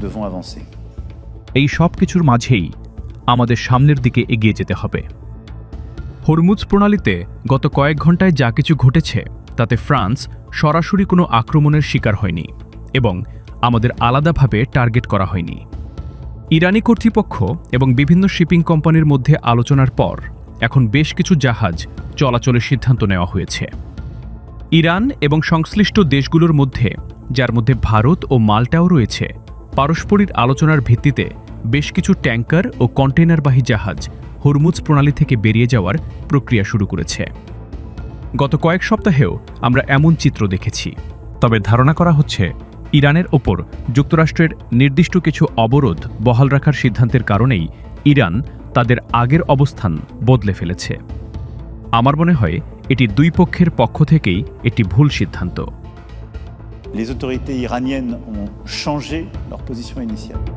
devons avancer. এই সব কিছুর মাঝেই আমাদের সামনের দিকে এগিয়ে যেতে হবে। হরমুজ প্রণালীতে গত কয়েক ঘন্টায় যা কিছু ঘটেছে তাতে ফ্রান্স সরাসরি কোনো আক্রমণের শিকার হয়নি এবং আমাদের আলাদাভাবে টার্গেট করা হয়নি। ইরানি কর্তৃপক্ষ এবং বিভিন্ন শিপিং কোম্পানির মধ্যে আলোচনার পর এখন বেশ কিছু জাহাজ চলাচলের সিদ্ধান্ত নেওয়া হয়েছে। ইরান এবং সংশ্লিষ্ট দেশগুলোর মধ্যে, যার মধ্যে ভারত ও মাল্টাও রয়েছে, পারস্পরিক আলোচনার ভিত্তিতে বেশ কিছু ট্যাঙ্কার ও কন্টেইনারবাহী জাহাজ হরমুজ প্রণালী থেকে বেরিয়ে যাওয়ার প্রক্রিয়া শুরু করেছে। গত কয়েক সপ্তাহেও আমরা এমন চিত্র দেখেছি। তবে ধারণা করা হচ্ছে ইরানের ওপর যুক্তরাষ্ট্রের নির্দিষ্ট কিছু অবরোধ বহাল রাখার সিদ্ধান্তের কারণেই ইরান তাদের আগের অবস্থান বদলে ফেলেছে। আমার মনে হয় এটি দুই পক্ষের পক্ষ থেকেই একটি ভুল সিদ্ধান্ত। Les autorités iraniennes ont changé leur position initiale.